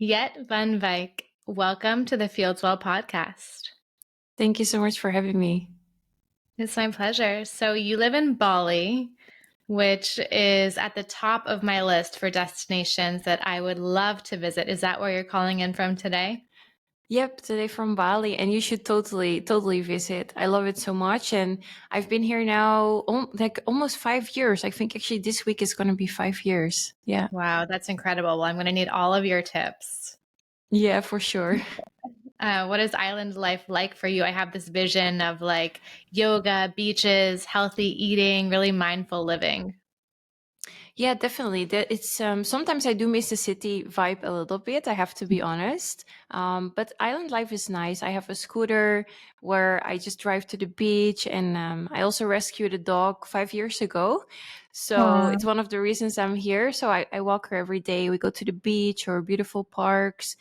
Jet van Wijk, welcome to the Fieldswell Podcast. Thank you so much for having me. It's my pleasure. So you live in Bali, which is at the top of my list for destinations that I would love to visit. Is that where you're calling in from today? Yep, today from Bali, and you should totally visit. I love it so much, and I've been here now almost 5 years. I think actually this week is going to be 5 years. Yeah. Wow, that's incredible. Well, I'm going to need all of your tips. Yeah, for sure. What is island life like for you? I have this vision of like yoga, beaches, healthy eating, really mindful living. Yeah, definitely. It's sometimes I do miss the city vibe a little bit. I have to be honest. But island life is nice. I have a scooter where I just drive to the beach, and I also rescued a dog 5 years ago. So it's one of the reasons I'm here. So I walk her every day. We go to the beach or beautiful parks,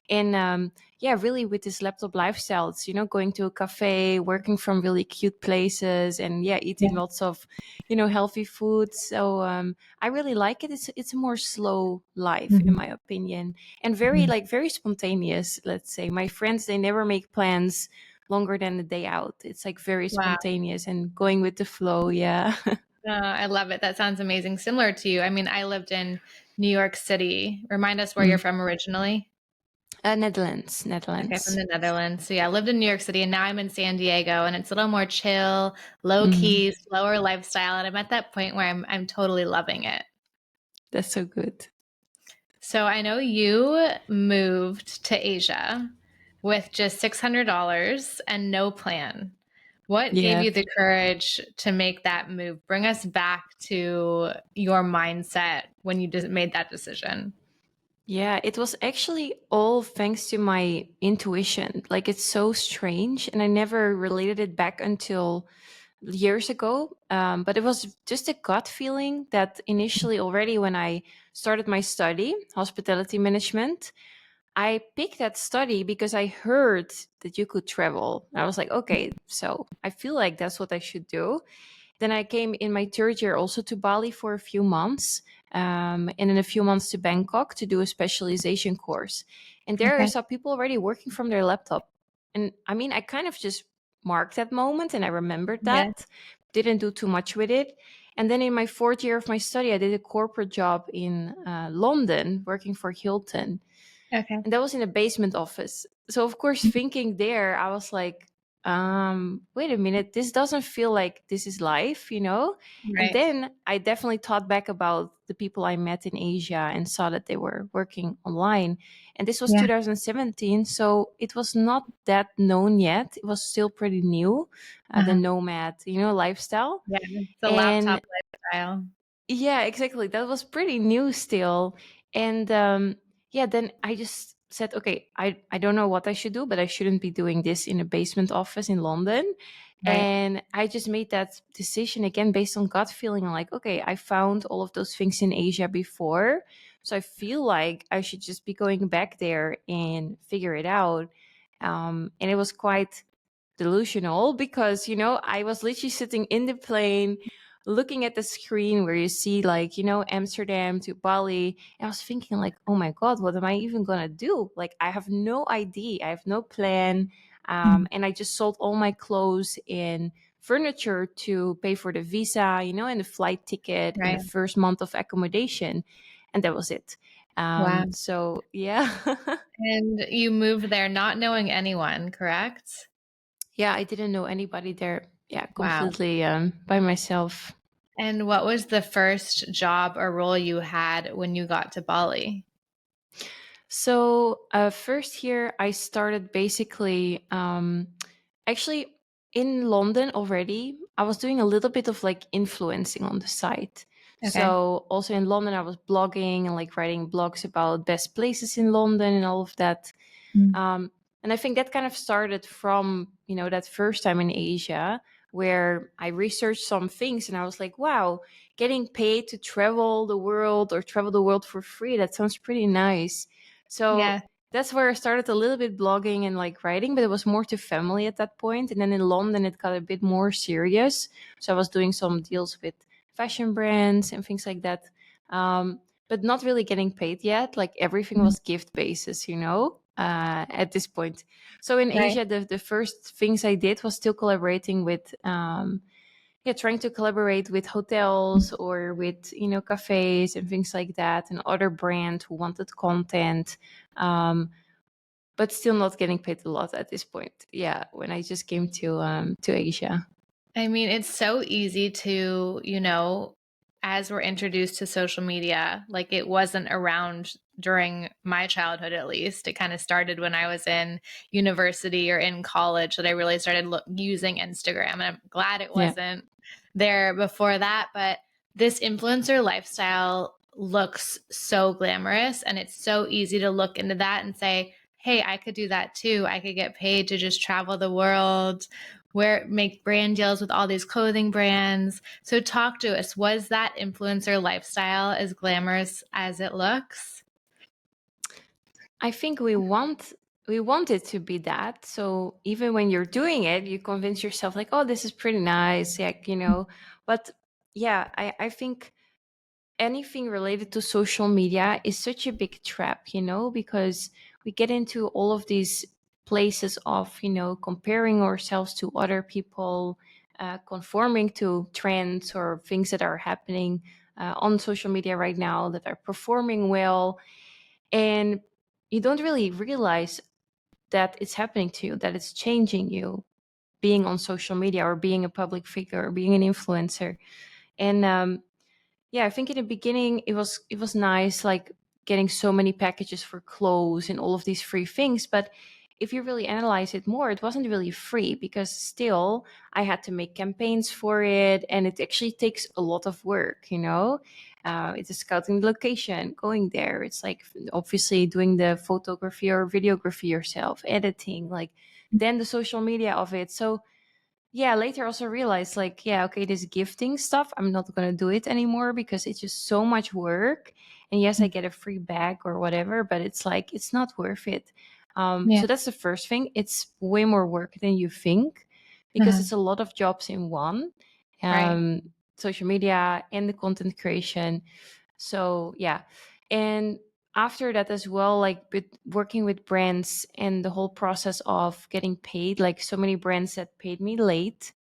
and yeah, really with this laptop lifestyle, it's, going to a cafe, working from really cute places, and yeah, eating lots of, healthy food. So I really like it. It's a more slow life, in my opinion, and very spontaneous. Let's say my friends, they never make plans longer than a day out. It's like very Wow. spontaneous and going with the flow. Yeah. I love it. That sounds amazing. Similar to you. I mean, I lived in New York City. Remind us where you're from originally. Netherlands. Okay, from the Netherlands. So yeah, I lived in New York City and now I'm in San Diego and it's a little more chill, low key, slower lifestyle. And I'm at that point where I'm totally loving it. That's so good. So I know you moved to Asia with just $600 and no plan. What gave you the courage to make that move? Bring us back to your mindset when you just made that decision. Yeah, it was actually all thanks to my intuition. Like, it's so strange, and I never related it back until years ago. But it was just a gut feeling that initially, already when I started my study, hospitality management, I picked that study because I heard that you could travel. I was like, okay, so I feel like that's what I should do. Then I came in my third year also to Bali for a few months, and in a few months to Bangkok to do a specialization course. And there I saw people already working from their laptop. And I mean, I kind of just marked that moment and I remembered that. Didn't do too much with it. And then in my fourth year of my study, I did a corporate job in London, working for Hilton. Okay. And that was in a basement office. So of course, thinking there, I was like, wait a minute, this doesn't feel like this is life, And Right. then I definitely thought back about the people I met in Asia and saw that they were working online. And this was 2017, so it was not that known yet. It was still pretty new, the nomad, lifestyle. Yeah, it's a laptop lifestyle. Yeah, exactly. That was pretty new still. And yeah, then I just said, okay, I don't know what I should do, but I shouldn't be doing this in a basement office in London. Right. And I just made that decision again based on gut feeling. I'm like, okay, I found all of those things in Asia before. So I feel like I should just be going back there and figure it out. And it was quite delusional because, I was literally sitting in the plane looking at the screen where you see like, Amsterdam to Bali. And I was thinking like, oh my God, what am I even going to do? Like, I have no idea. I have no plan. And I just sold all my clothes and furniture to pay for the visa, and the flight ticket and the first month of accommodation. And that was it. Wow. So yeah. And you moved there not knowing anyone, correct? Yeah, I didn't know anybody there. Yeah, Wow. completely by myself. And what was the first job or role you had when you got to Bali? So first here, I started basically actually in London already. I was doing a little bit of like influencing on the site. Okay. So also in London, I was blogging and like writing blogs about best places in London and all of that. And I think that kind of started from, that first time in Asia where I researched some things and I was like, wow, getting paid to travel the world or travel the world for free, that sounds pretty nice. So that's where I started a little bit blogging and like writing, but it was more to family at that point. And then in London, it got a bit more serious. So I was doing some deals with fashion brands and things like that. but not really getting paid yet. Like everything Mhm. was gift basis, at this point. So in Right. Asia, the first things I did was still collaborating with, trying to collaborate with hotels or with, cafes and things like that, and other brands who wanted content. But still not getting paid a lot at this point. Yeah, when I just came to Asia. I mean, it's so easy to, as we're introduced to social media, like it wasn't around during my childhood, at least. It kind of started when I was in university or in college that I really started using Instagram. And I'm glad it Yeah. wasn't there before that. But this influencer lifestyle looks so glamorous, and it's so easy to look into that and say, hey, I could do that too. I could get paid to just travel the world, make brand deals with all these clothing brands. So talk to us. Was that influencer lifestyle as glamorous as it looks? I think we want it to be that. So even when you're doing it, you convince yourself like, oh, this is pretty nice. But yeah, I think anything related to social media is such a big trap, because we get into all of these places of, comparing ourselves to other people, conforming to trends or things that are happening on social media right now that are performing well. And you don't really realize that it's happening to you, that it's changing you being on social media or being a public figure or being an influencer. And yeah, I think in the beginning it was nice, like getting so many packages for clothes and all of these free things. But if you really analyze it more, it wasn't really free, because still I had to make campaigns for it, and it actually takes a lot of work. It's scouting the location, going there. It's like obviously doing the photography or videography yourself, editing, like then the social media of it. So yeah, later also realized like, yeah, okay, this gifting stuff, I'm not going to do it anymore because it's just so much work. And yes, I get a free bag or whatever, but it's like, it's not worth it. Yeah. So that's the first thing. It's way more work than you think, because Uh-huh. it's a lot of jobs in one, Right. social media and the content creation. So yeah. And after that as well, like working with brands and the whole process of getting paid, like so many brands that paid me late,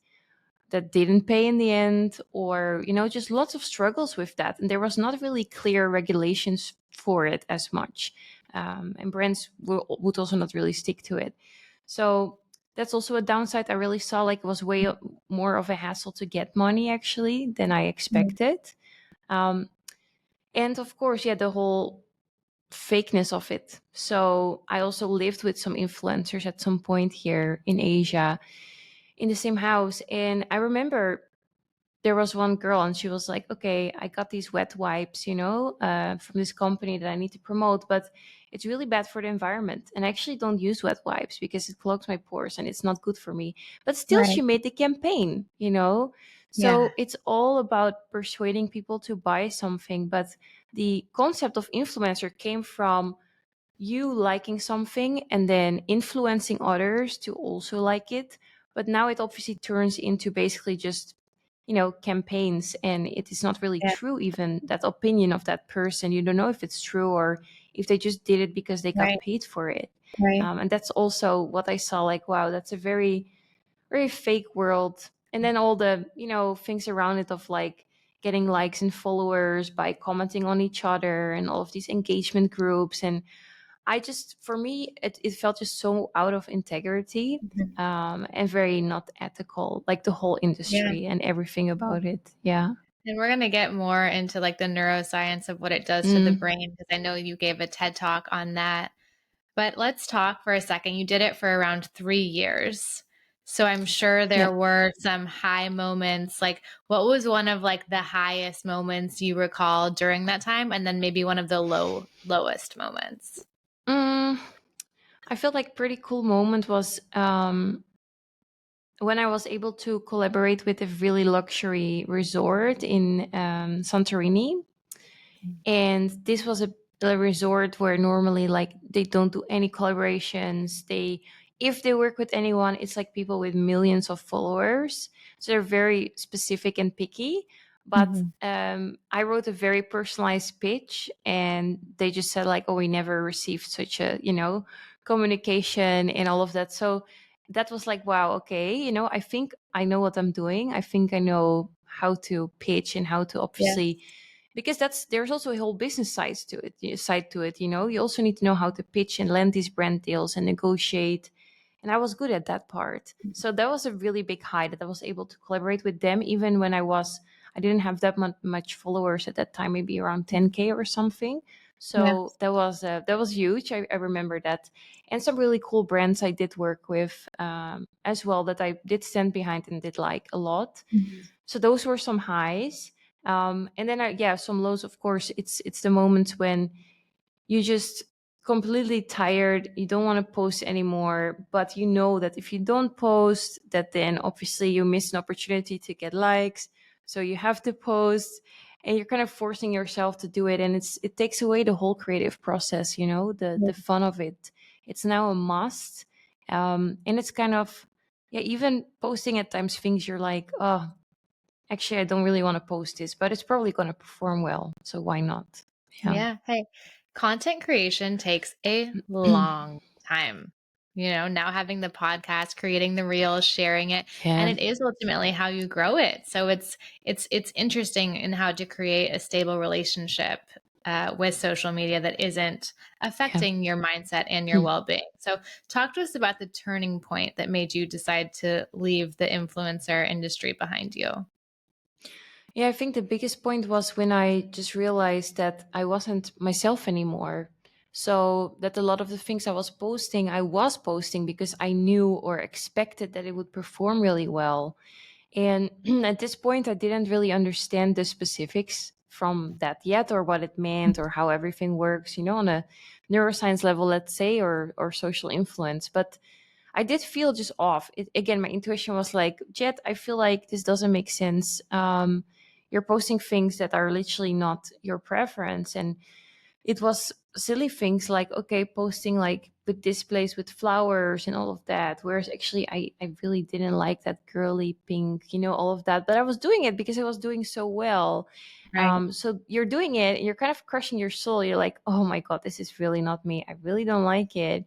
that didn't pay in the end, or just lots of struggles with that, and there was not really clear regulations for it as much, and brands would also not really stick to it. So that's also a downside I really saw. Like it was way more of a hassle to get money actually than I Mhm. expected. Um, and of course, yeah, the whole fakeness of it. So I also lived with some influencers at some point here in Asia in the same house. And I remember there was one girl and she was like, okay, I got these wet wipes, from this company that I need to promote, but it's really bad for the environment. And I actually don't use wet wipes because it clogs my pores and it's not good for me. But still, she Right. made the campaign. Yeah. So it's all about persuading people to buy something. But the concept of influencer came from you liking something and then influencing others to also like it. But now it obviously turns into basically just, campaigns, and it is not really Yeah. true, even that opinion of that person. You don't know if it's true or if they just did it because they got Right. paid for it. Right. And that's also what I saw, like, wow, that's a very, very fake world. And then all the, things around it of like getting likes and followers by commenting on each other and all of these engagement groups. And for me, it felt just so out of integrity, Mhm. and very not ethical, like the whole Yeah. industry and everything about it. Yeah. And we're going to get more into like the neuroscience of what it does to the Mm, brain, because I know you gave a TED talk on that. But let's talk for a second. You did it for around 3 years. So I'm sure yeah. there were some high moments. Like, what was one of like the highest moments you recall during that time? And then maybe one of the lowest moments. Mm, I felt like pretty cool moment was when I was able to collaborate with a really luxury resort in Santorini. And this was a resort where normally like they don't do any collaborations. If they work with anyone, it's like people with millions of followers. So they're very specific and picky. But I wrote a very personalized pitch, and they just said like, oh, we never received such a, communication and all of that. So that was like, wow, okay, I think I know what I'm doing. I think I know how to pitch and how to obviously, because there's also a whole business side to it. You also need to know how to pitch and land these brand deals and negotiate. And I was good at that part. So that was a really big high that I was able to collaborate with them, even when I didn't have that much followers at that time, maybe around 10K or something. So that was huge. I remember that. And some really cool brands I did work with as well, that I did stand behind and did like a lot. So those were some highs. And then some lows. Of course, it's the moments when you just completely tired, you don't want to post anymore, but you know that if you don't post, that then obviously you miss an opportunity to get likes, so you have to post, and you're kind of forcing yourself to do it, and it takes away the whole creative process, the fun of it. It's now a must. And it's kind of, even posting at times things you're like, oh, actually I don't really want to post this, but it's probably going to perform well, so why not? Yeah. Hey, content creation takes a long time. Now having the podcast, creating the reels, sharing it, and it is ultimately how you grow it. So it's interesting in how to create a stable relationship with social media that isn't affecting your mindset and your well-being. So talk to us about the turning point that made you decide to leave the influencer industry behind you. Yeah, I think the biggest point was when I just realized that I wasn't myself anymore. So that a lot of the things I was posting because I knew or expected that it would perform really well. And at this point, I didn't really understand the specifics from that yet, or what it meant, or how everything works, on a neuroscience level, let's say, or social influence. But I did feel just off. Again, my intuition was like, Jet, I feel like this doesn't make sense. You're posting things that are literally not your preference. And it was silly things like, okay, posting like with displays with flowers and all of that. Whereas actually, I really didn't like that girly pink, all of that. But I was doing it because I was doing so well. Right. So you're doing it, you're kind of crushing your soul. You're like, oh my God, this is really not me. I really don't like it.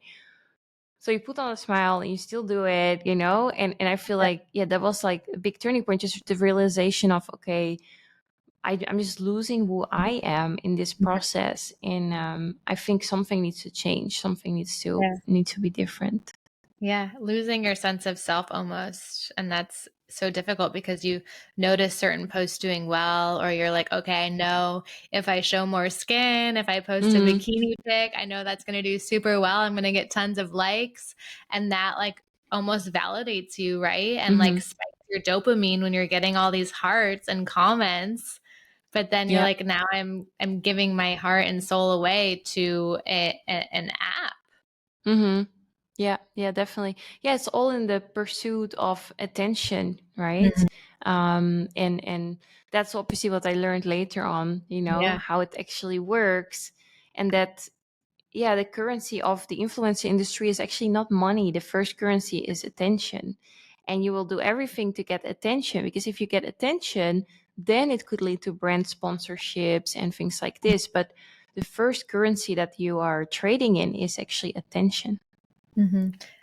So you put on a smile and you still do it, and I feel like, that was like a big turning point, just the realization of, okay, I'm just losing who I am in this process. And I think something needs to change. Something needs to be different. Yeah, losing your sense of self almost. And that's so difficult because you notice certain posts doing well, or you're like, okay, I know if I show more skin, if I post a bikini pic, I know that's going to do super well. I'm going to get tons of likes. And that like almost validates you, right? And like spikes your dopamine when you're getting all these hearts and comments. But then you're like, now I'm giving my heart and soul away to an app. Yeah, definitely. Yeah, it's all in the pursuit of attention, right? And that's obviously what I learned later on, how it actually works. And that, the currency of the influencer industry is actually not money. The first currency is attention. And you will do everything to get attention, because if you get attention, then it could lead to brand sponsorships and things like this. But the first currency that you are trading in is actually attention.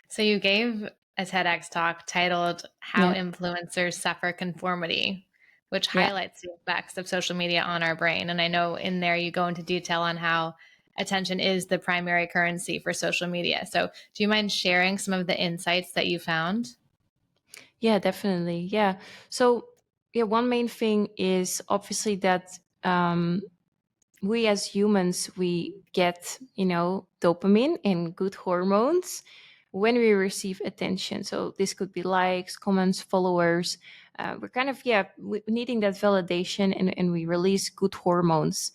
So you gave a TEDx talk titled How Influencers Suffer Conformity, which highlights the effects of social media on our brain. And I know in there you go into detail on how attention is the primary currency for social media. So do you mind sharing some of the insights that you found? Yeah, definitely. Yeah. So, one main thing is obviously that we as humans, we get, dopamine and good hormones when we receive attention. So this could be likes, comments, followers. We're kind of, needing that validation, and we release good hormones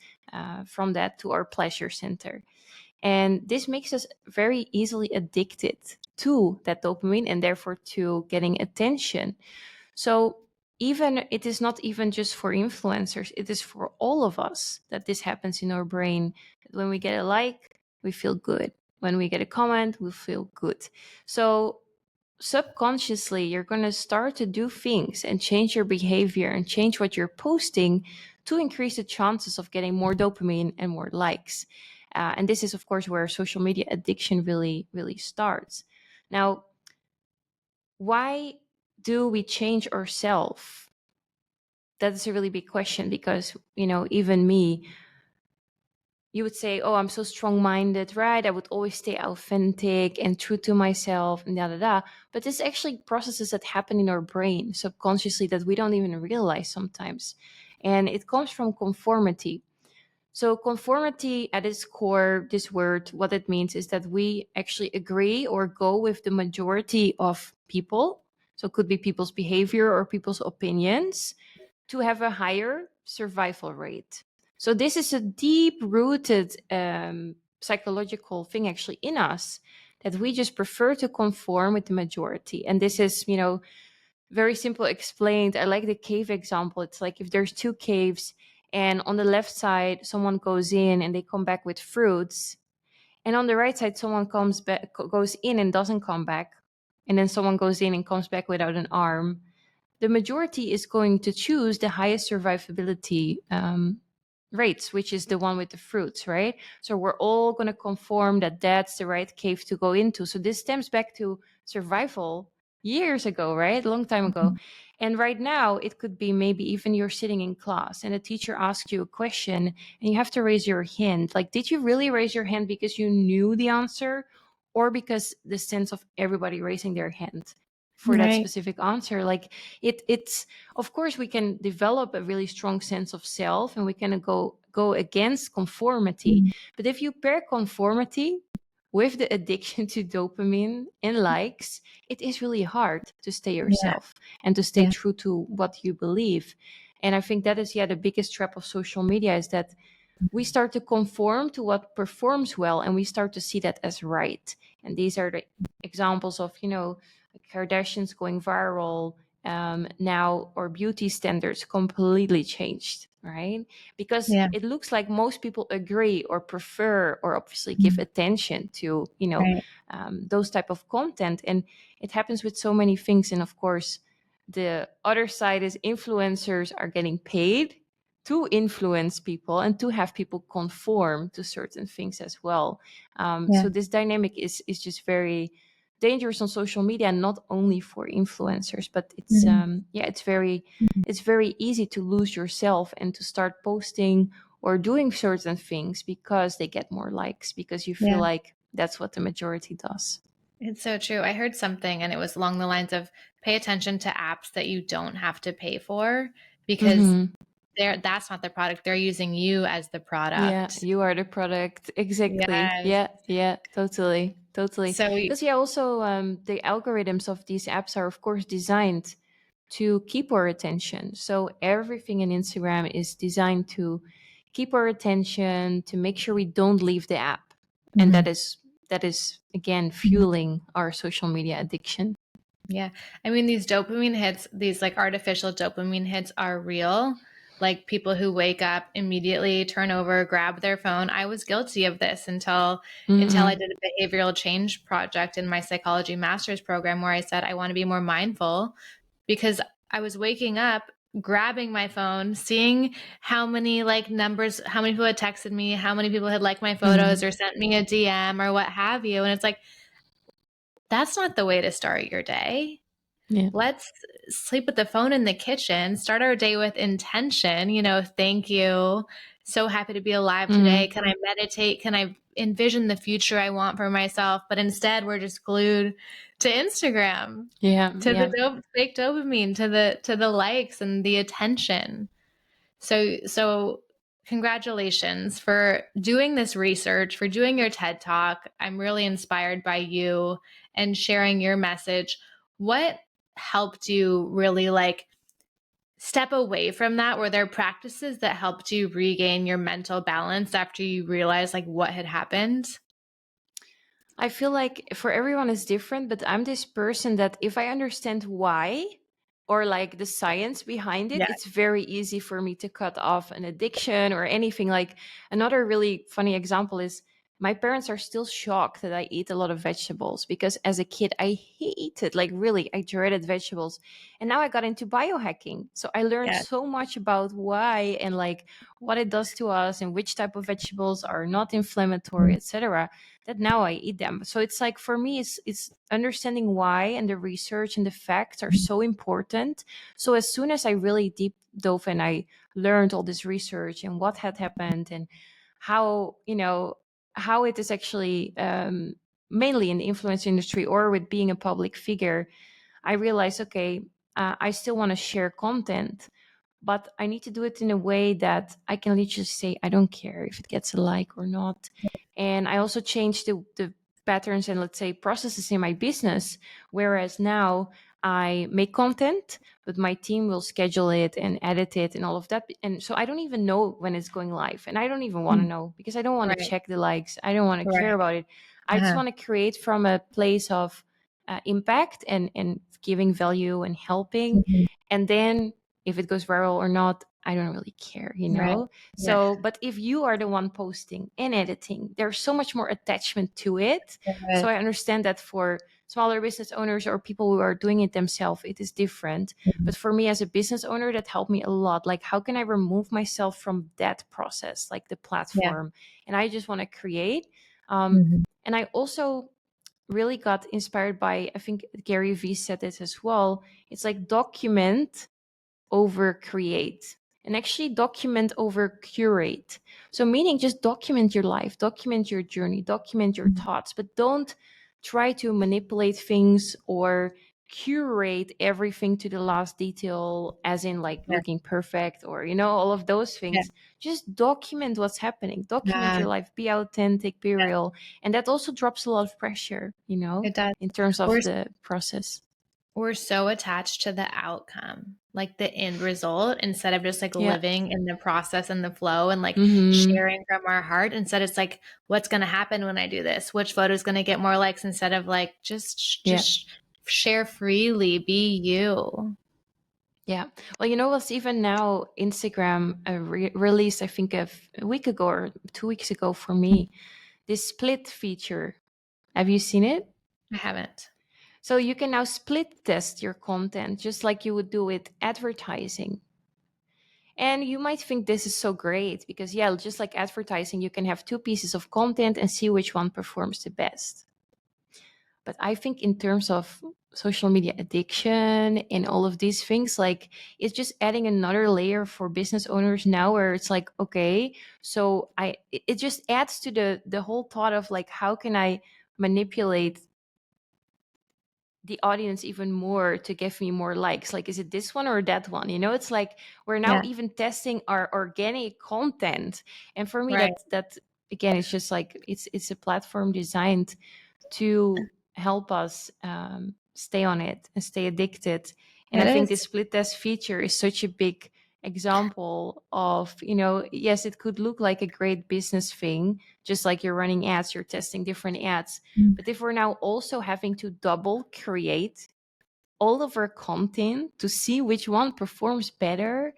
from that to our pleasure center. And this makes us very easily addicted to that dopamine, and therefore to getting attention. So even it is not even just for influencers, it is for all of us that this happens in our brain. When we get a like, we feel good. When we get a comment, we feel good. So subconsciously you're going to start to do things and change your behavior and change what you're posting to increase the chances of getting more dopamine and more likes. And this is, of course, where social media addiction really, really starts. Now, why do we change ourselves? That's a really big question because, even me, you would say, oh, I'm so strong-minded, right? I would always stay authentic and true to myself and da da da. But this actually processes that happen in our brain subconsciously that we don't even realize sometimes. And it comes from conformity. So conformity at its core, this word, what it means is that we actually agree or go with the majority of people. So it could be people's behavior or people's opinions to have a higher survival rate. So this is a deep rooted psychological thing actually in us, that we just prefer to conform with the majority. And this is, very simple explained. I like the cave example. It's like if there's two caves and on the left side, someone goes in and they come back with fruits. And on the right side, someone goes in and doesn't come back. And then someone goes in and comes back without an arm. The majority is going to choose the highest survivability rates, which is the one with the fruits, right? So we're all going to conform that that's the right cave to go into. So this stems back to survival years ago, right? A long time ago. And right now, it could be maybe even you're sitting in class and a teacher asks you a question and you have to raise your hand. Like, did you really raise your hand because you knew the answer, or because the sense of everybody raising their hand for that specific answer? Like, it's of course we can develop a really strong sense of self and we can go against conformity. But if you pair conformity with the addiction to dopamine and likes, it is really hard to stay yourself and to stay true to what you believe. And I think that is the biggest trap of social media, is that we start to conform to what performs well and we start to see that as right. And these are the examples of, Kardashians going viral. Now our beauty standards completely changed, right? Because it looks like most people agree or prefer or obviously give attention to, those type of content. And it happens with so many things. And of course, the other side is influencers are getting paid to influence people and to have people conform to certain things as well. So this dynamic is just very dangerous on social media, not only for influencers, but it's it's very easy to lose yourself and to start posting or doing certain things because they get more likes, because you feel like that's what the majority does. It's so true. I heard something and it was along the lines of pay attention to apps that you don't have to pay for, because that's not the product. They're using you as the product. Yeah, you are the product. Exactly. Yes. Yeah, totally. So Because also the algorithms of these apps are of course designed to keep our attention. So everything in Instagram is designed to keep our attention, to make sure we don't leave the app. And that is again fueling our social media addiction. Yeah. I mean, these dopamine hits, these like artificial dopamine hits are real. Like people who wake up immediately, turn over, grab their phone. I was guilty of this until I did a behavioral change project in my psychology master's program, where I said I want to be more mindful, because I was waking up, grabbing my phone, seeing how many like numbers, how many people had texted me, how many people had liked my photos or sent me a DM or what have you. And it's like, that's not the way to start your day. Yeah. Let's sleep with the phone in the kitchen, start our day with intention. Thank you. So happy to be alive today. Can I meditate? Can I envision the future I want for myself? But instead, we're just glued to Instagram, to the fake dopamine, to the likes and the attention. So congratulations for doing this research, for doing your TED Talk. I'm really inspired by you and sharing your message. What helped you really like step away from that? Were there practices that helped you regain your mental balance after you realized like what had happened? I feel like for everyone is different, but I'm this person that if I understand why or like the science behind it, it's very easy for me to cut off an addiction or anything. Like another really funny example is my parents are still shocked that I eat a lot of vegetables, because as a kid, I hated, like really, I dreaded vegetables. And now I got into biohacking. So I learned Yeah. so much about why and like what it does to us and which type of vegetables are not inflammatory, etc., that now I eat them. So it's like, for me, it's understanding why, and the research and the facts are so important. So as soon as I really deep dove and I learned all this research and what had happened and how, how it is actually, mainly in the influencer industry or with being a public figure, I realized, okay, I still want to share content, but I need to do it in a way that I can literally say, I don't care if it gets a like or not. And I also changed the patterns and, let's say, processes in my business. Whereas now I make content, but my team will schedule it and edit it and all of that. And so I don't even know when it's going live. And I don't even want to know, because I don't want to Right. check the likes. I don't want to care Right. about it. I just want to create from a place of impact and giving value and helping. And then if it goes viral or not, I don't really care, Right. Yeah. So, but if you are the one posting and editing, there's so much more attachment to it. So I understand that for smaller business owners or people who are doing it themselves, it is different. But for me as a business owner, that helped me a lot. Like, how can I remove myself from that process, like the Yeah. platform? And I just want to create. Mhm. And I also really got inspired by, I think Gary Vee said it as well. It's like document over create, and actually document over curate. So meaning, just document your life, document your journey, document your thoughts, but don't try to manipulate things or curate everything to the last detail, as in like Yeah. looking perfect or all of those Yeah. things. Just document what's happening, document Yeah. your life, be authentic, be Yeah. real. And that also drops a lot of pressure, It does. in terms of We're the process. we're so attached to the outcome, like the end result, instead of just like Yeah. living in the process and the flow and like Mm-hmm. sharing from our heart. Instead, it's like, what's going to happen when I do this? Which photo is going to get more likes? Instead of like, just share freely, be you. Yeah. Well, what's even now, Instagram released, I think, a week ago or 2 weeks ago for me, this split feature. Have you seen it? I haven't. So you can now split test your content just like you would do with advertising. And you might think this is so great because, yeah, just like advertising, you can have two pieces of content and see which one performs the best. But I think in terms of social media addiction and all of these things, like, it's just adding another layer for business owners now, where it's like, okay, so it just adds to the whole thought of like, how can I manipulate the audience even more to give me more likes? Like, is it this one or that one? It's like we're now Yeah. even testing our organic content. And for me, Right. that again, it's just like, it's a platform designed to help us stay on it and stay addicted. And I It think this is. split test feature is such a big example of, yes, it could look like a great business thing, just like you're running ads, you're testing different ads. But if we're now also having to double create all of our content to see which one performs better,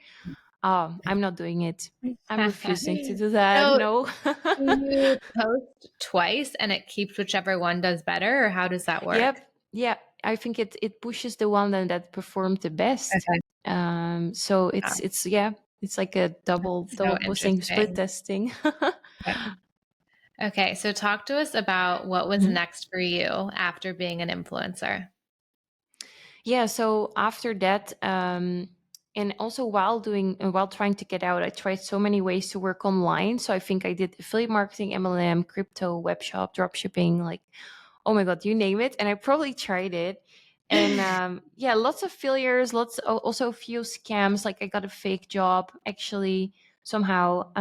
I'm not doing it. I'm refusing to do that. So No. do you post twice and it keeps whichever one does better, or how does that work? Yep. Yeah. I think it pushes the one that performed the best. Okay. So Wow. it's like a So double posting, split interesting. testing. Yeah. Okay, so talk to us about what was Mhm. next for you after being an influencer. Yeah. So after that, and also while trying to get out, I tried so many ways to work online. So I think I did affiliate marketing, MLM, crypto, web shop, drop shipping, like, oh my God, you name it. And I probably tried it. And yeah, lots of failures, also a few scams. Like, I got a fake job actually somehow.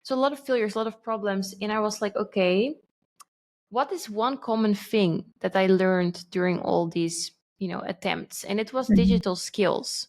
So a lot of failures, a lot of problems. And I was like, okay, what is one common thing that I learned during all these, attempts? And it was Mhm. digital skills.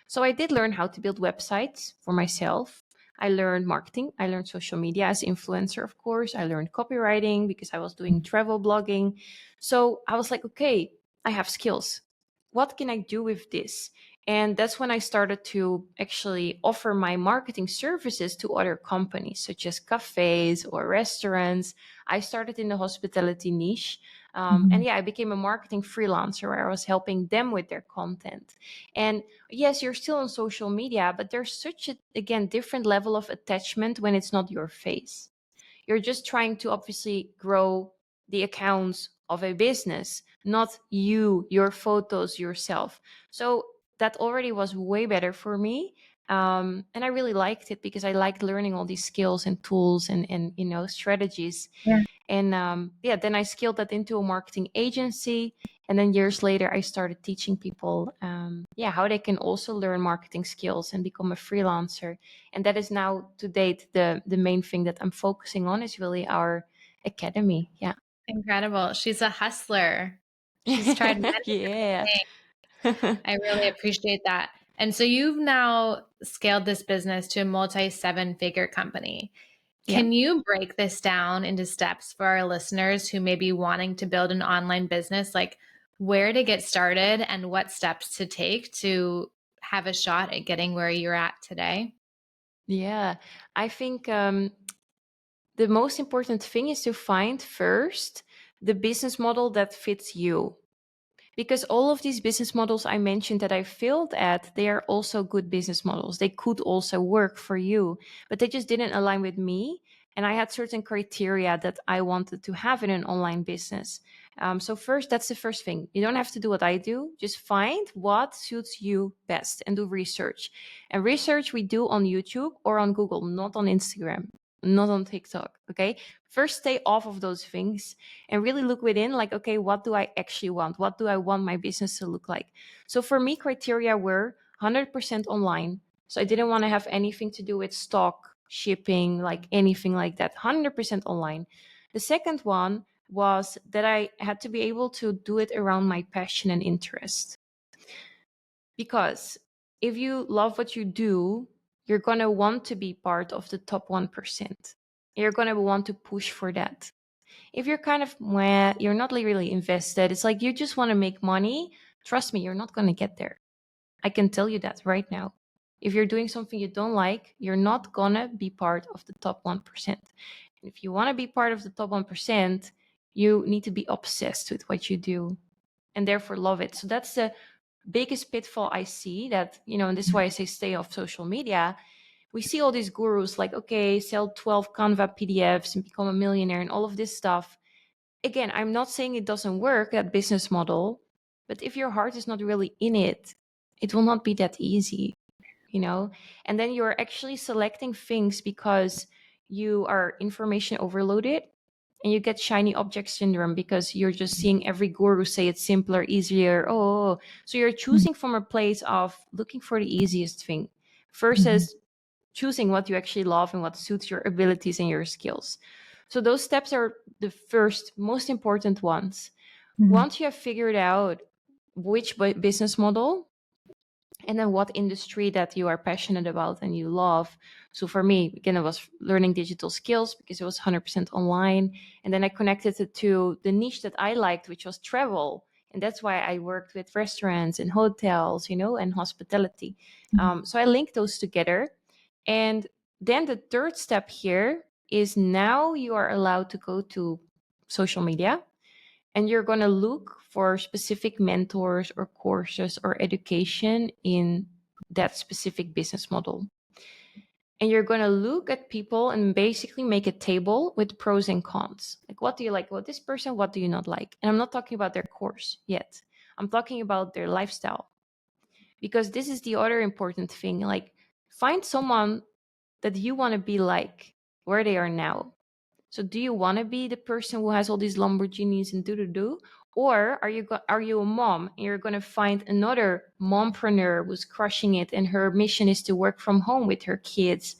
So I did learn how to build websites for myself. I learned marketing. I learned social media as influencer, of course. I learned copywriting because I was doing travel blogging. So I was like, okay, I have skills. What can I do with this? And that's when I started to actually offer my marketing services to other companies, such as cafes or restaurants. I started in the hospitality niche. And yeah, I became a marketing freelancer where I was helping them with their content. And yes, you're still on social media, but there's such a, again, different level of attachment when it's not your face. You're just trying to obviously grow the accounts of a business, not you, your photos, yourself. So that already was way better for me. And I really liked it because I liked learning all these skills and tools and strategies. Yeah. And yeah, then I scaled that into a marketing agency. And then years later, I started teaching people, how they can also learn marketing skills and become a freelancer. And that is now to date the main thing that I'm focusing on is really our academy. Yeah. Incredible. She's a hustler. She's tried many Yeah. different things. I really appreciate that. And so you've now scaled this business to a multi-seven-figure company. Yeah. Can you break this down into steps for our listeners who may be wanting to build an online business, like where to get started and what steps to take to have a shot at getting where you're at today? Yeah. I think the most important thing is to find first the business model that fits you. Because all of these business models I mentioned that I failed at, they are also good business models. They could also work for you, but they just didn't align with me. And I had certain criteria that I wanted to have in an online business. So first, that's the first thing. You don't have to do what I do. Just find what suits you best and do research. And research we do on YouTube or on Google, not on Instagram, not on TikTok. Okay. First, stay off of those things and really look within, like, okay, what do I actually want? What do I want my business to look like? So for me, criteria were 100% online. So I didn't want to have anything to do with stock, shipping, like anything like that. 100% online. The second one was that I had to be able to do it around my passion and interest. Because if you love what you do, you're going to want to be part of the top 1%. You're going to want to push for that. If you're kind of you're not really invested, it's like you just want to make money, trust me, you're not going to get there. I can tell you that right now. If you're doing something you don't like, you're not going to be part of the top 1%. And if you want to be part of the top 1%, you need to be obsessed with what you do and therefore love it. So that's the biggest pitfall I see, that, and this is why I say stay off social media. We see all these gurus like, okay, sell 12 Canva PDFs and become a millionaire and all of this stuff. Again, I'm not saying it doesn't work, that business model, but if your heart is not really in it, it will not be that easy, And then you're actually selecting things because you are information overloaded and you get shiny object syndrome because you're just seeing every guru say it's simpler, easier. Oh, so you're choosing from a place of looking for the easiest thing versus choosing what you actually love and what suits your abilities and your skills. So those steps are the first most important ones. Once you have figured out which business model and then what industry that you are passionate about and you love. So for me, again, it was learning digital skills because it was 100% online. And then I connected it to the niche that I liked, which was travel. And that's why I worked with restaurants and hotels, and hospitality. So I linked those together. And then the third step here is now you are allowed to go to social media and you're going to look for specific mentors or courses or education in that specific business model. And you're going to look at people and basically make a table with pros and cons. Like, what do you like about this person? What do you not like? And I'm not talking about their course yet. I'm talking about their lifestyle. Because this is the other important thing. Like, find someone that you want to be like where they are now. So do you want to be the person who has all these Lamborghinis and do? Or are you a mom and you're going to find another mompreneur who's crushing it and her mission is to work from home with her kids?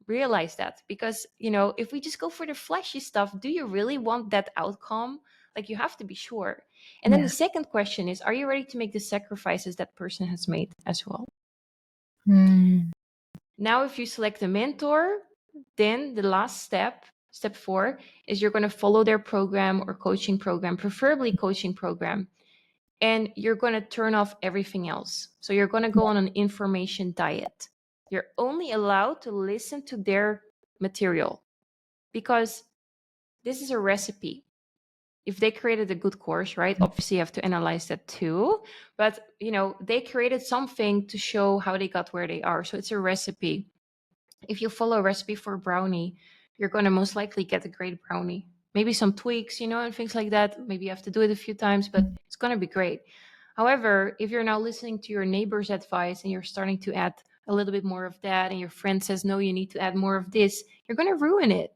Realize that, because, if we just go for the flashy stuff, do you really want that outcome? Like, you have to be sure. And then the second question is, are you ready to make the sacrifices that person has made as well? Now, if you select a mentor, then the last step 4, is you're going to follow their program or coaching program, preferably coaching program. and you're going to turn off everything else. So you're going to go on an information diet. You're only allowed to listen to their material, because this is a recipe. If they created a good course, right? Obviously you have to analyze that too. But, they created something to show how they got where they are. So it's a recipe. If you follow a recipe for a brownie, you're going to most likely get a great brownie. Maybe some tweaks, and things like that. Maybe you have to do it a few times, but it's going to be great. However, if you're now listening to your neighbor's advice and you're starting to add a little bit more of that, and your friend says, no, you need to add more of this, you're going to ruin it.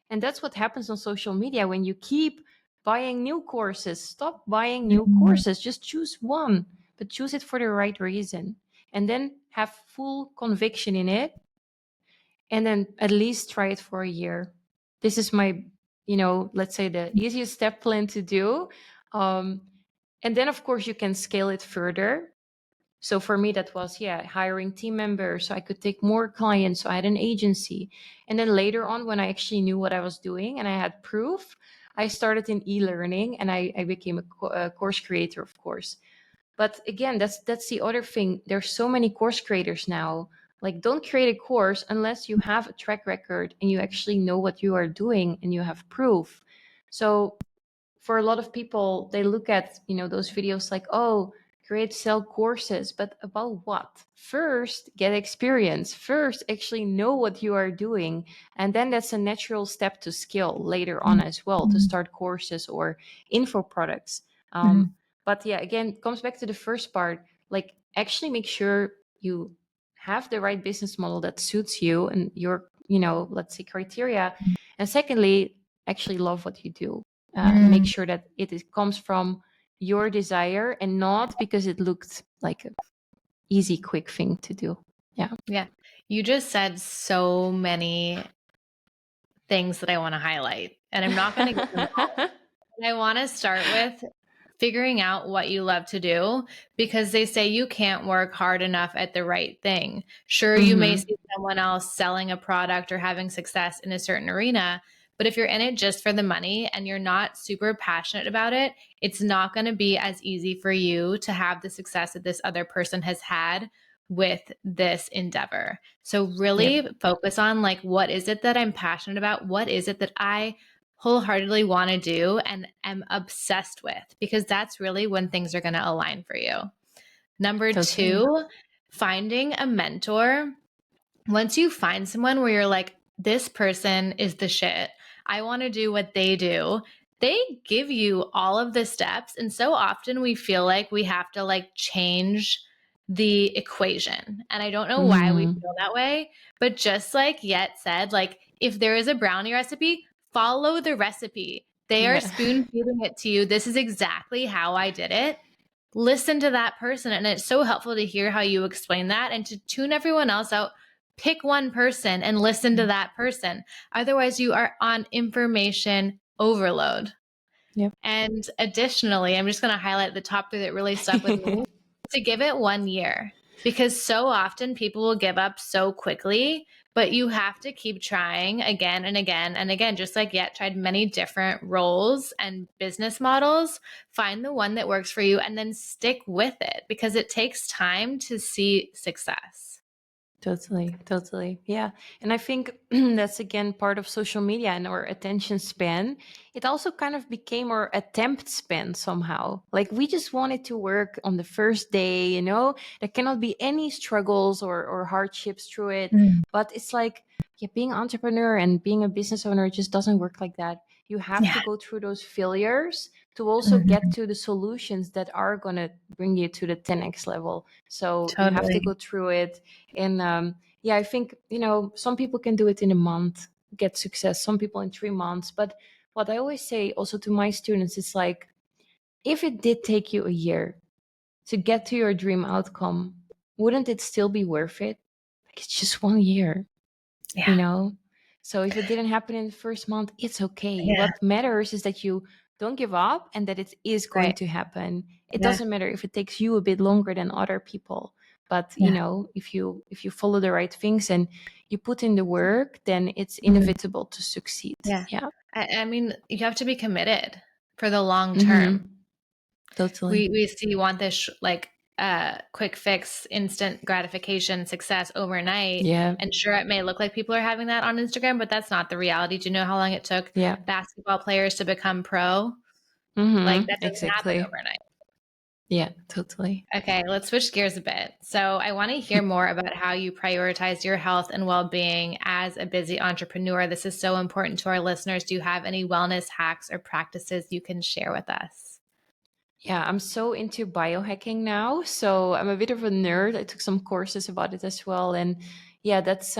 And that's what happens on social media when you keep buying new courses. Stop buying new courses. Just choose one, but choose it for the right reason. And then have full conviction in it. And then at least try it for a year. This is my, let's say the easiest step plan to do. And then, of course, you can scale it further. So for me, that was, hiring team members so I could take more clients. So I had an agency. And then later on, when I actually knew what I was doing and I had proof, I started in e-learning and I became a course creator, of course. But again, that's the other thing. There's so many course creators now. Like, don't create a course unless you have a track record and you actually know what you are doing and you have proof. So for a lot of people, they look at, those videos like, oh, sell courses, but about what? First, get experience. First, actually know what you are doing. And then that's a natural step to skill later on as well, to start courses or info products. But again, it comes back to the first part, like actually make sure you have the right business model that suits you and your, let's say criteria. And secondly, actually love what you do. Make sure that it comes from your desire and not because it looked like an easy, quick thing to do. Yeah. You just said so many things that I want to highlight, and I'm not going to get them all. I want to start with figuring out what you love to do, because they say you can't work hard enough at the right thing. Sure, you may see someone else selling a product or having success in a certain arena, but if you're in it just for the money and you're not super passionate about it, it's not going to be as easy for you to have the success that this other person has had with this endeavor. So really focus on, like, what is it that I'm passionate about? What is it that I wholeheartedly want to do and am obsessed with? Because that's really when things are going to align for you. Number two, finding a mentor. Once you find someone where you're like, this person is the shit, I want to do what they do, they give you all of the steps. And so often we feel like we have to like change the equation. And I don't know why we feel that way, but just like Jet said, like, if there is a brownie recipe, follow the recipe. They are spoon feeding it to you. This is exactly how I did it. Listen to that person. And it's so helpful to hear how you explain that and to tune everyone else out. Pick one person and listen to that person. Otherwise, you are on information overload. Yep. And additionally, I'm just going to highlight the top three that really stuck with me, to give it 1 year, because so often people will give up so quickly, but you have to keep trying again and again and again. Just like Jet tried many different roles and business models, find the one that works for you and then stick with it, because it takes time to see success. Totally. Yeah. And I think that's again part of social media and our attention span. It also kind of became our attempt span somehow. Like, we just want it to work on the first day, there cannot be any struggles or hardships through it. But it's like, being an entrepreneur and being a business owner just doesn't work like that. You have to go through those failures to also get to the solutions that are going to bring you to the 10x level. So you have to go through it. And I think, some people can do it in a month, get success, some people in 3 months. But what I always say also to my students is like, if it did take you a year to get to your dream outcome, wouldn't it still be worth it? Like, it's just 1 year, So if it didn't happen in the first month, it's okay. What matters is that you don't give up and that it is going to happen. It doesn't matter if it takes you a bit longer than other people. But, if you follow the right things and you put in the work, then it's inevitable to succeed. I mean, you have to be committed for the long term. Totally. We want this quick fix, instant gratification, success overnight. Yeah. And sure, it may look like people are having that on Instagram, but that's not the reality. Do you know how long it took Yeah. basketball players to become pro? Like that doesn't happen Exactly. overnight. Yeah, totally. Okay, let's switch gears a bit. So I want to hear more about how you prioritize your health and well-being as a busy entrepreneur. This is so important to our listeners. Do you have any wellness hacks or practices you can share with us? Yeah, I'm so into biohacking now. So I'm a bit of a nerd. I took some courses about it as well. And yeah, that's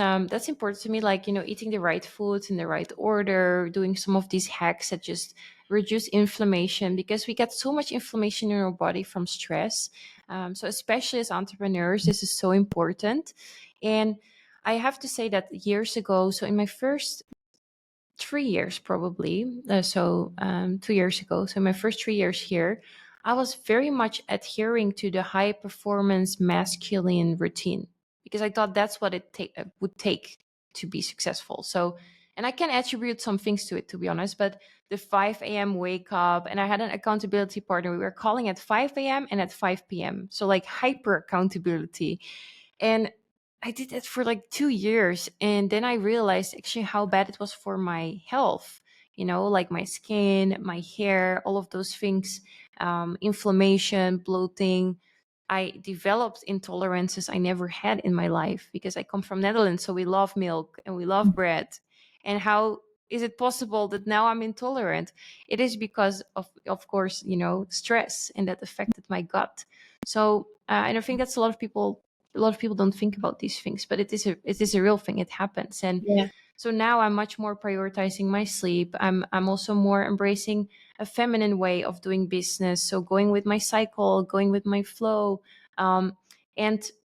important to me. Like, eating the right foods in the right order, doing some of these hacks that just reduce inflammation because we get so much inflammation in our body from stress. So especially as entrepreneurs, this is so important. And I have to say that years ago, so in my first 3 years probably, 2 years ago, so my first 3 years here, I was very much adhering to the high performance masculine routine because I thought that's what would take to be successful. So, and I can attribute some things to it, to be honest, but the 5 a.m. wake up, and I had an accountability partner. We were calling at 5 a.m. and at 5 p.m. So like hyper accountability. And I did that for like 2 years. And then I realized actually how bad it was for my health, like my skin, my hair, all of those things, inflammation, bloating. I developed intolerances I never had in my life because I come from Netherlands. So we love milk and we love bread. And how is it possible that now I'm intolerant? It is because of course, stress, and that affected my gut. So, and I think that's a lot of people don't think about these things, but it is a real thing. It happens. And Yeah. so now I'm much more prioritizing my sleep. I'm also more embracing a feminine way of doing business. So going with my cycle, going with my flow, and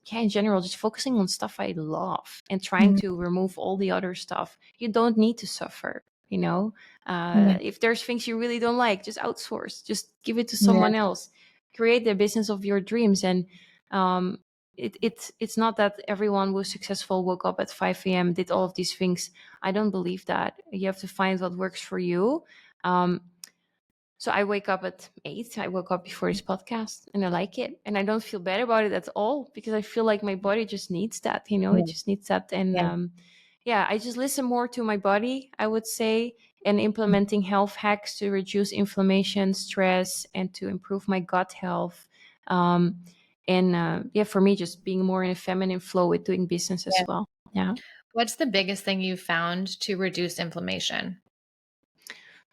yeah, in general, just focusing on stuff I love and trying to remove all the other stuff. You don't need to suffer. If there's things you really don't like, just outsource. Just give it to Yeah. someone else. Create the business of your dreams. And um, it's not that everyone who's successful woke up at 5 a.m., did all of these things. I don't believe that. You have to find what works for you. So I wake up at 8. I woke up before this podcast and I like it. And I don't feel bad about it at all because I feel like my body just needs that, it just needs that. And I just listen more to my body, I would say, and implementing health hacks to reduce inflammation, stress, and to improve my gut health. For me, just being more in a feminine flow with doing business as well. Yeah. What's the biggest thing you've found to reduce inflammation?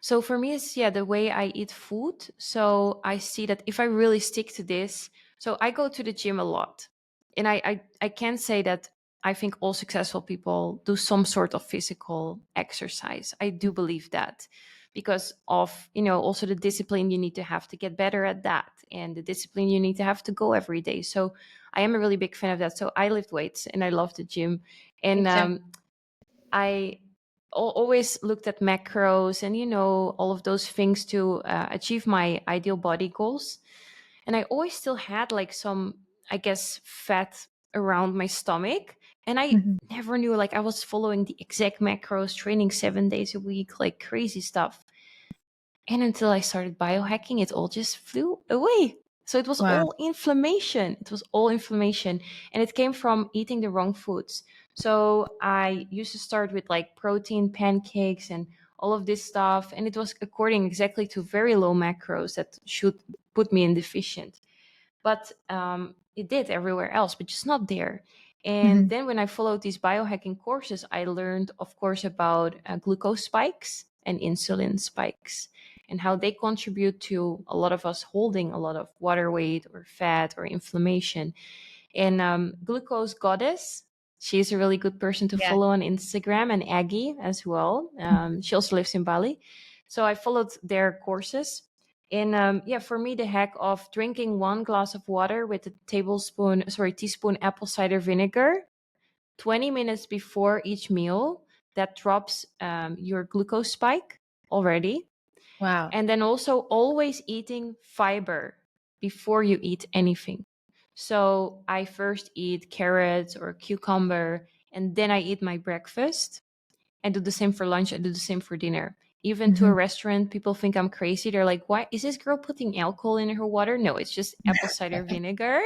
So for me, it's the way I eat food. So I see that if I really stick to this, so I go to the gym a lot, and I can say that I think all successful people do some sort of physical exercise. I do believe that because of also the discipline you need to have to get better at that, and the discipline you need to have to go every day. So I am a really big fan of that. So I lift weights and I love the gym, and I always looked at macros and all of those things to achieve my ideal body goals. And I always still had like some, I guess, fat around my stomach, and I never knew, like, I was following the exact macros, training 7 days a week, like crazy stuff. And until I started biohacking, it all just flew away. So it was Wow. all inflammation. It was all inflammation. And it came from eating the wrong foods. So I used to start with like protein pancakes and all of this stuff. And it was according exactly to very low macros that should put me in deficient. But it did everywhere else, but just not there. And then when I followed these biohacking courses, I learned, of course, about glucose spikes and insulin spikes and how they contribute to a lot of us holding a lot of water weight or fat or inflammation. And Glucose Goddess, she's a really good person to Yeah. follow on Instagram, and Aggie as well. She also lives in Bali. So I followed their courses. And for me, the hack of drinking 1 glass of water with a teaspoon apple cider vinegar 20 minutes before each meal, that drops your glucose spike already. Wow. And then also always eating fiber before you eat anything. So I first eat carrots or cucumber, and then I eat my breakfast. I do the same for lunch. I do the same for dinner. even to a restaurant, people think I'm crazy. They're like, why is this girl putting alcohol in her water? No, it's just apple cider vinegar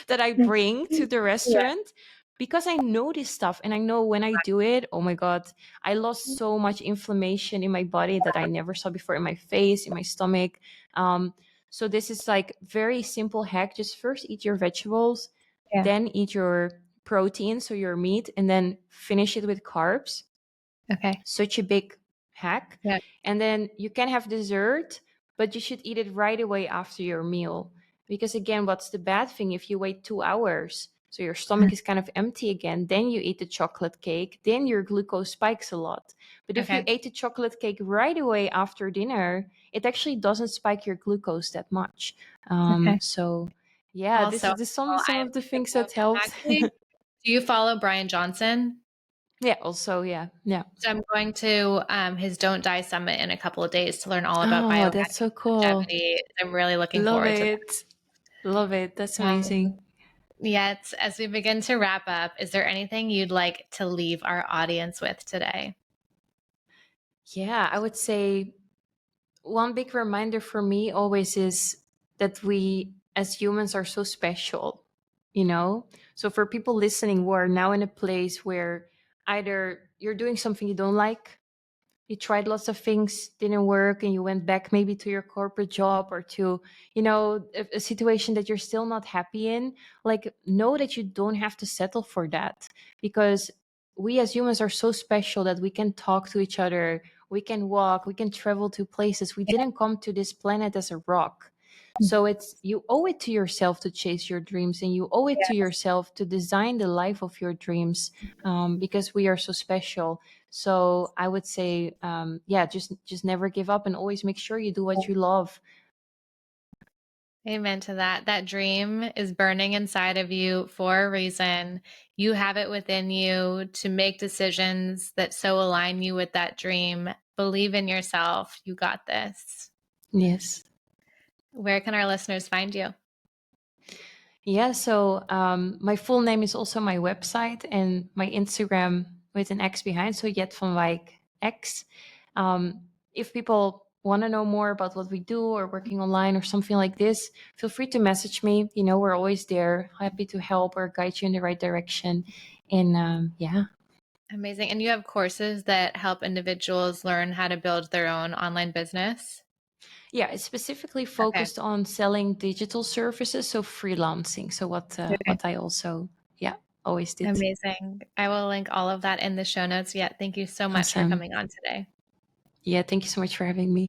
that I bring to the Yeah. restaurant because I know this stuff. And I know when I do it, oh my God, I lost so much inflammation in my body that I never saw before, in my face, in my stomach. So this is like very simple hack. Just first eat your vegetables, Yeah. then eat your protein, so your meat, and then finish it with carbs. Okay. Such a big hack. Yeah. And then you can have dessert, but you should eat it right away after your meal. Because again, what's the bad thing if you wait 2 hours? So your stomach is kind of empty again. Then you eat the chocolate cake. Then your glucose spikes a lot. But if you Okay. ate the chocolate cake right away after dinner, it actually doesn't spike your glucose that much. Okay. So yeah, this Also, is some I'm of the things about that helped. actually, do you follow Brian Johnson? Yeah, also, yeah. So I'm going to his Don't Die Summit in a couple of days to learn all about Oh, that's biohacking so and cool. longevity. I'm really looking Love forward to it. Love it. That's that. amazing. Yet, as we begin to wrap up, is there anything you'd like to leave our audience with today? Yeah, I would say one big reminder for me always is that we as humans are so special, you know? So for people listening who are now in a place where either you're doing something you don't like, you tried lots of things, didn't work, and you went back maybe to your corporate job or to, a situation that you're still not happy in, like, know that you don't have to settle for that, because we as humans are so special that we can talk to each other, we can walk, we can travel to places. We didn't come to this planet as a rock. So it's, you owe it to yourself to chase your dreams, and you owe it to Yes. yourself to design the life of your dreams, because we are so special. So I would say, yeah, just never give up, and always make sure you do what you love. Amen to that. That dream is burning inside of you for a reason. You have it within you to make decisions that so align you with that dream. Believe in yourself. You got this. Yes. Where can our listeners find you? Yeah. So my full name is also my website, and my Instagram with an X behind. So Jet van Wijk X. If people want to know more about what we do, or working online or something like this, feel free to message me. We're always there, happy to help or guide you in the right direction. And yeah. Amazing. And you have courses that help individuals learn how to build their own online business? Yeah, it's specifically Okay. focused on selling digital services, so freelancing. So Okay. what I also, yeah, always did. Amazing. I will link all of that in the show notes. Yeah. Thank you so much for Awesome. coming on today. Yeah, thank you so much for having me.